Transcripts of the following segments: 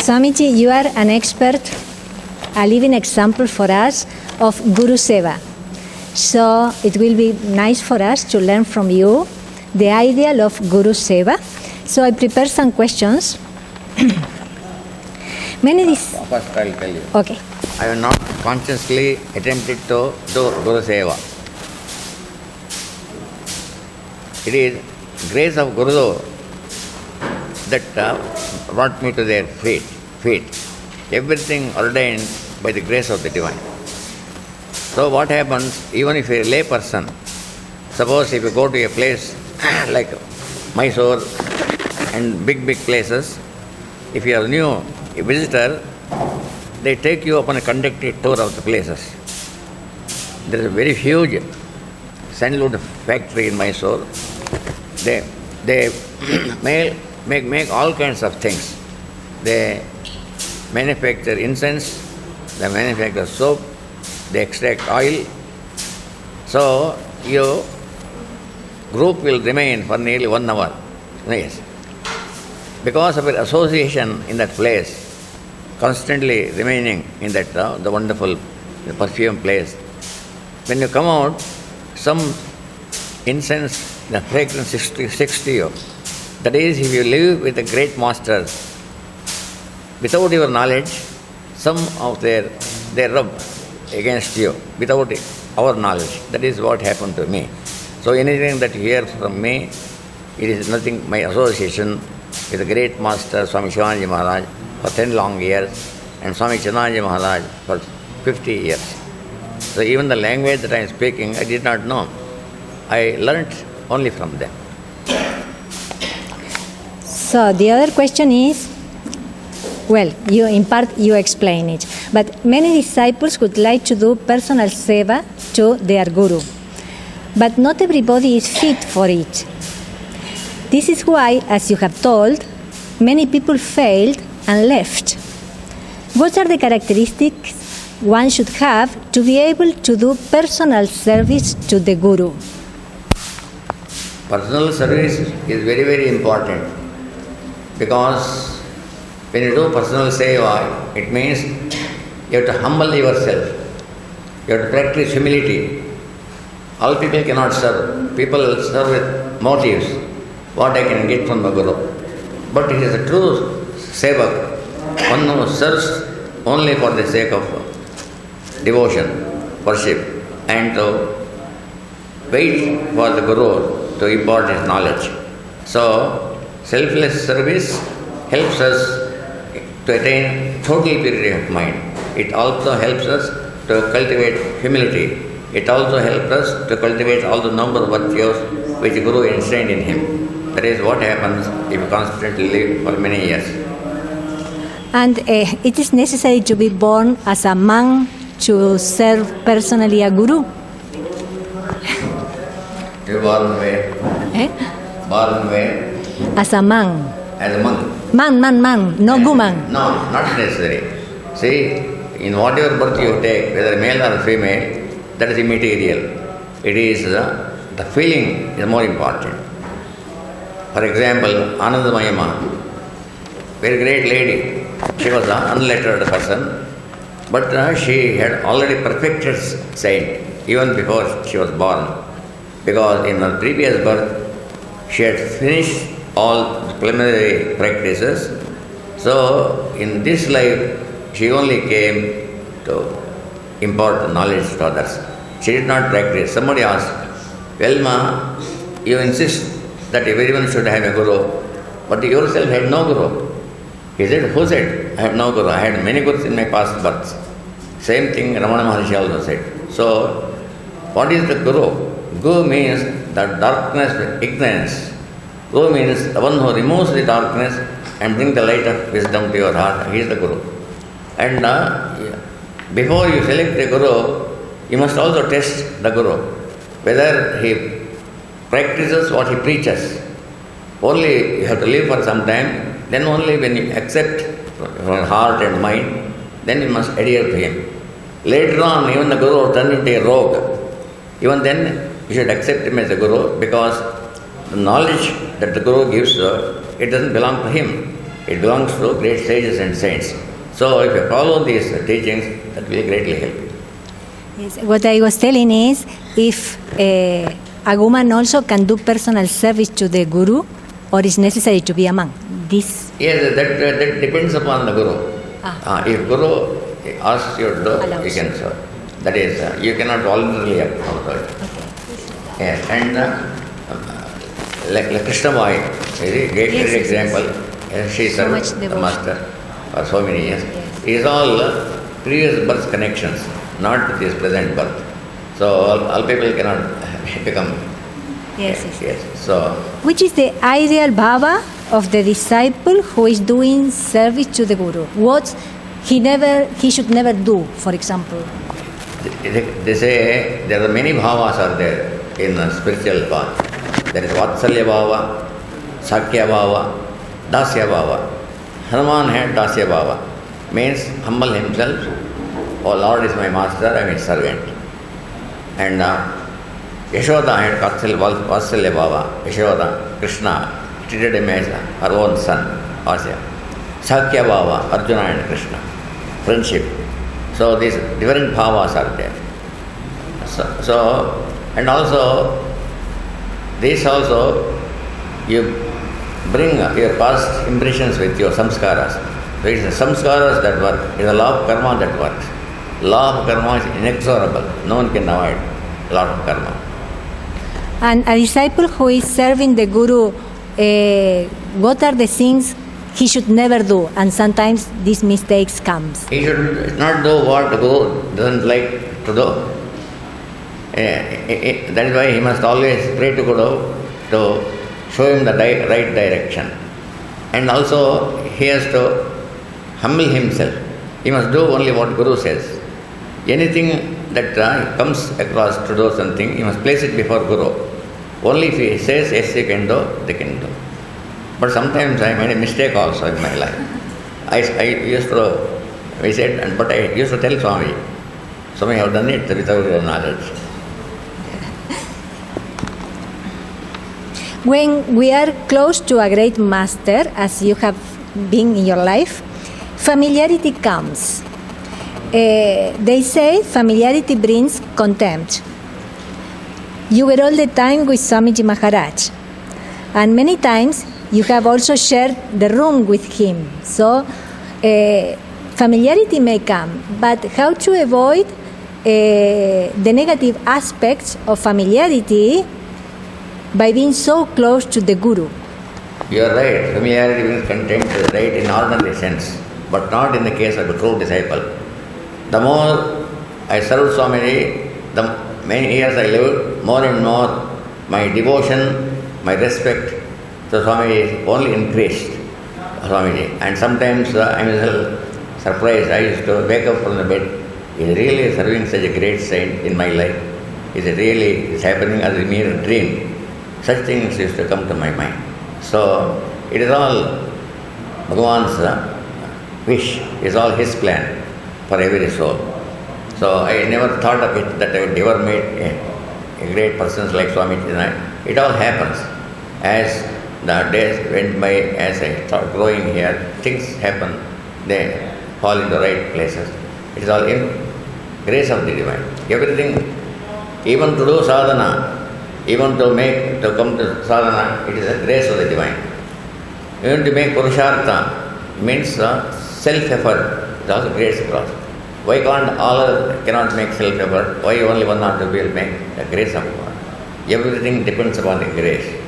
Swamiji, you are an expert, a living example for us of GuruSeva. So it will be nice for us to learn from you the ideal of GuruSeva. So I prepared some questions. First I'll tell you. Okay. I have not consciously attempted to do Guru-Seva. It is grace of Guru that brought me to their feet. Everything ordained by the grace of the Divine. So what happens, even if a lay person, suppose if you go to a place like Mysore and big places, if you are new, a visitor, they take you upon a conducted tour of the places. There is a very huge sandalwood factory in Mysore. They make all kinds of things. They manufacture incense, they manufacture soap, they extract oil. So your group will remain for nearly 1 hour. Yes. Because of your association in that place, constantly remaining in that the wonderful perfume place. When you come out, some incense, the fragrance sticks to you. That is, if you live with the great masters, without your knowledge, some of they rub against you, without our knowledge. That is what happened to me. So anything that you hear from me, it is nothing, my association with the great master, Swami Swamiji Maharaj, for 10 long years, and Swami Swamiji Maharaj for 50 years. So even the language that I am speaking, I did not know. I learnt only from them. So the other question is, well, in part you explain it, but many disciples would like to do personal seva to their guru, but not everybody is fit for it. This is why, as you have told, many people failed and left. What are the characteristics one should have to be able to do personal service to the guru? Personal service is very, very important, because when you do personal seva, it means you have to humble yourself. You have to practice humility. All people cannot serve. People serve with motives, what I can get from the Guru. But it is a true sevak, one who serves only for the sake of devotion, worship, and to wait for the Guru to impart his knowledge. So, selfless service helps us to attain total purity of mind. It also helps us to cultivate humility. It also helps us to cultivate all the noble virtues which the Guru instilled in him. That is what happens if you constantly live for many years. And it is necessary to be born as a monk to serve personally a guru? You born where? Born where? As a monk. As a monk. Man, no guman. No, not necessary. See, in whatever birth you take, whether male or female, that is immaterial. It is the feeling is more important. For example, Anandamayama, very great lady. She was an unlettered person, but she had already perfected saint even before she was born, because in her previous birth she had finished all the preliminary practices. So in this life she only came to impart knowledge to others. She did not practice. Somebody asked, well ma, you insist that everyone should have a guru, but you yourself had no guru. He said, who said? I had no guru. I had many gurus in my past births. Same thing Ramana Maharshi also said. So, what is the guru? Guru means the darkness with ignorance. Guru means the one who removes the darkness and brings the light of wisdom to your heart. He is the guru. And before you select the guru, you must also test the guru, whether he practices what he preaches. Only you have to live for some time. Then only when you accept from heart and mind, then you must adhere to him. Later on, even the Guru will turn into a rogue. Even then, you should accept him as a Guru, because the knowledge that the Guru gives, it doesn't belong to him. It belongs to great sages and saints. So if you follow these teachings, that will greatly help you. Yes, what I was telling is, if a woman also can do personal service to the Guru, or is necessary to be a monk? This. Yes, that depends upon the Guru. If Guru asks you to do, you can serve. That is, you cannot voluntarily follow it. Okay. Yes, and like Krishna Boy is a great example. She served the master for so many years. Yes. It is all previous birth connections, not with his present birth. So all people cannot become. Yes. So, which is the ideal bhava of the disciple who is doing service to the Guru? What he should never do, for example? They say there are many bhavas are there in the spiritual path. There is Vatsalya bhava, Sakya bhava, Dasya bhava. Hanuman had Dasya bhava, means humble himself. Oh Lord is my master, I am his servant. And Yashoda had Vatsalya bhava. Yashoda, Krishna, treated him as her own son, Vasya. Sakya bhava, Arjuna and Krishna, friendship. So these different bhavas are there. So and also, this also, you bring your past impressions with your samskaras. So it is the samskaras that work, it is the law of karma that works. Law of karma is inexorable. No one can avoid law of karma. And a disciple who is serving the Guru, what are the things he should never do? And sometimes these mistakes comes. He should not do what the Guru doesn't like to do. That is why he must always pray to Guru to show him the right direction. And also he has to humble himself. He must do only what Guru says. Anything that comes across to do something, he must place it before Guru. Only if he says yes, you can do, they can do. But sometimes I made a mistake also in my life. I used to tell Swami, Swami, I have done it without your knowledge. When we are close to a great master, as you have been in your life, familiarity comes. They say familiarity brings contempt. You were all the time with Swamiji Maharaj, and many times you have also shared the room with him. So familiarity may come, but how to avoid the negative aspects of familiarity by being so close to the Guru? You are right. Familiarity brings contempt, right, in ordinary sense, but not in the case of a true disciple. The more I served Swamiji, the many years I lived, more and more my devotion, my respect to Swamiji is only increased. Swamiji. And sometimes I am a little surprised. I used to wake up from the bed. Is really serving such a great saint in my life? Is it really happening as a mere dream? Such things used to come to my mind. So it is all Bhagavan's wish, it is all his plan for every soul. So I never thought of it that I would ever meet a great person like Swamiji. It all happens. As the days went by, as I started growing here, things happen, they fall into right places. It is all in grace of the divine. Everything, even to do sadhana, even to come to sadhana, it is a grace of the divine. Even to make purushartha means self-effort, it is also grace of God. Why can't all cannot make self-effort? Why only one or two will make the grace of God? Everything depends upon the grace.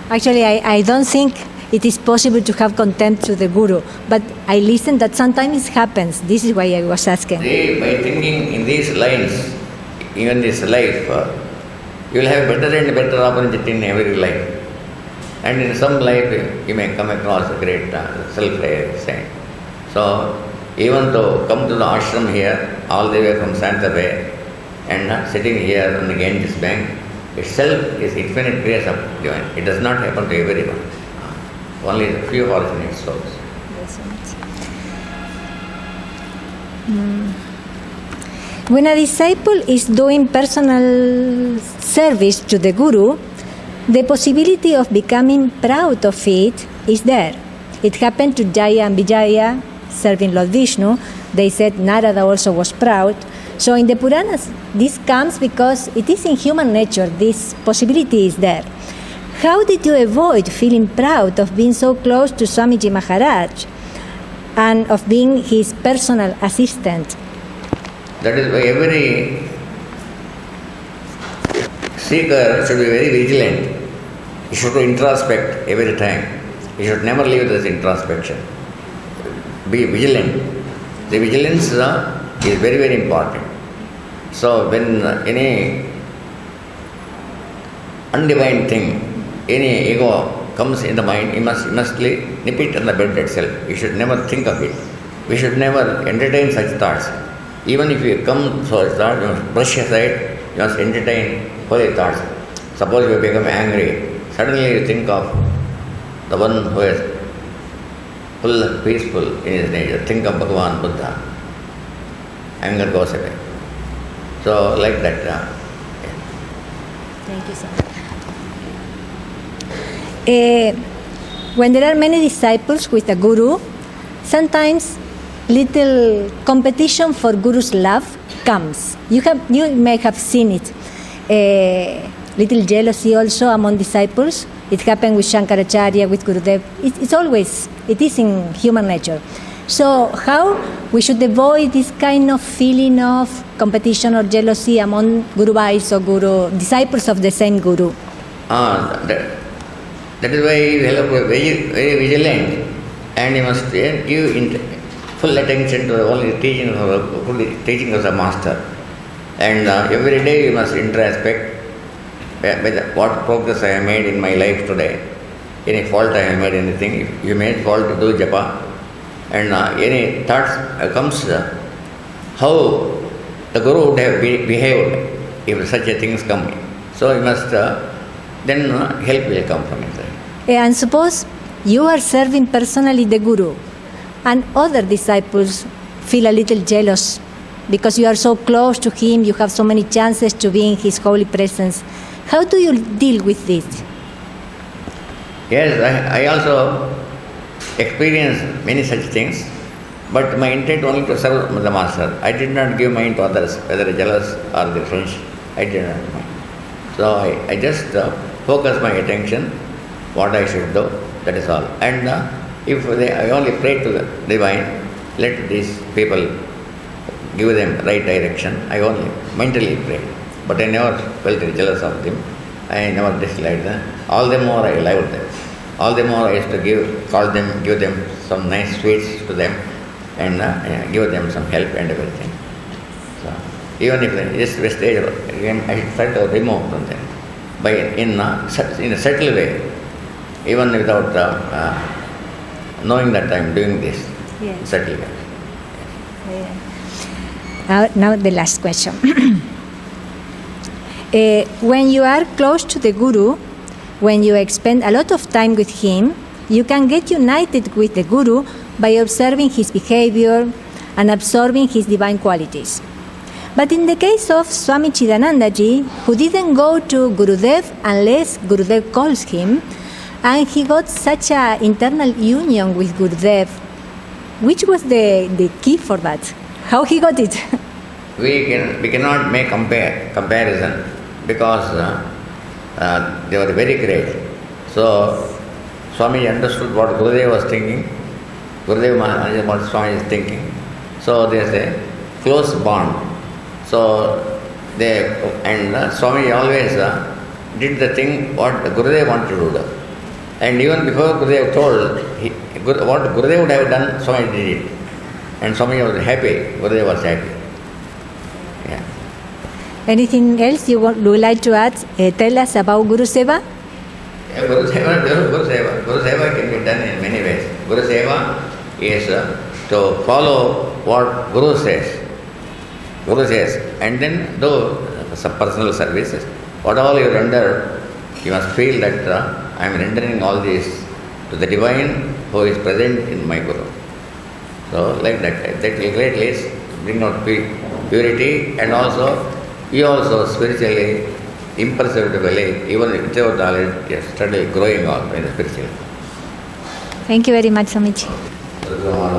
Actually, I don't think it is possible to have contempt to the Guru, but I listen that sometimes it happens. This is why I was asking. By thinking in these lines, even this life, you will have better and better opportunity in every life. And in some life, you may come across a great self-reliant saint. So, even to come to the ashram here, all the way from Santa Fe, and sitting here on the Ganges bank, itself is infinite grace of divine. It does not happen to everyone. Only a few fortunate souls. When a disciple is doing personal service to the Guru, the possibility of becoming proud of it is there. It happened to Jaya and Vijaya serving Lord Vishnu. They said Narada also was proud. So in the Puranas, this comes because it is in human nature, this possibility is there. How did you avoid feeling proud of being so close to Swamiji Maharaj and of being his personal assistant? That is why every seeker should be very vigilant. He should introspect every time. He should never leave this introspection. Be vigilant. The vigilance is very, very important. So when any undivine thing, any ego comes in the mind, you must nip it on the bed itself. You should never think of it. We should never entertain such thoughts. Even if you come so thought, you must brush aside, you must entertain holy thoughts. Suppose you become angry, suddenly you think of the one who is full peaceful in his nature. Think of Bhagavan Buddha. Anger goes away. So like that. Thank you so much. When there are many disciples with a guru, sometimes little competition for guru's love comes. You may have seen it. Little jealousy also among disciples. It happened with Shankaracharya, with Gurudev. It is in human nature. So how we should avoid this kind of feeling of competition or jealousy among Guru Bhais or disciples of the same Guru? That is why you have to be very vigilant, and you must give full attention to the only teaching of the master. And every day you must introspect what progress I have made in my life today. Any fault I have made, anything. If you made fault, do japa. And any thoughts comes, how the Guru would have behaved if such a things come. So you must, then help will come from inside. And suppose you are serving personally the Guru and other disciples feel a little jealous because you are so close to him, you have so many chances to be in his holy presence. How do you deal with this? Yes, I also experienced many such things, but my intent only to serve the master. I did not give mind to others, whether jealous or the French. I did not mind. So I just focus my attention, what I should do, that is all. And I only pray to the divine, let these people give them right direction. I only mentally pray. But I never felt jealous of them. I never disliked them. All the more I loved them. All the more I used to give them some nice sweets to them and give them some help and everything. So even if they just wastage, I try to remove from them in a subtle way, even without knowing that I am doing this. Yes. Subtle way. Now the last question. When you are close to the Guru, when you spend a lot of time with him, you can get united with the Guru by observing his behavior and absorbing his divine qualities. But in the case of Swami Chidanandaji, who didn't go to Gurudev unless Gurudev calls him, and he got such an internal union with Gurudev, which was the key for that? How he got it? We cannot make comparison because they were very great. So Swami understood what Gurudev was thinking, Gurudev Maharaj what Swami is thinking. So there is a close bond. So Swami always did the thing what Gurudev wanted to do. And even before Gurudev told, what Gurudev would have done, Swami did it. And Swami was happy, Gurudev was happy. Yeah. Anything else you would like to add? Tell us about GuruSeva? Yeah, GuruSeva can be done in many ways. GuruSeva is to follow what Guru says. And then do some personal services. What all you render, you must feel that I am rendering all this to the divine who is present in my Guru. So like that will greatly bring out purity, and also you also spiritually, imperceptibly, even without knowledge, you are steadily growing on in the spiritual. Thank you very much, Swamiji. Welcome.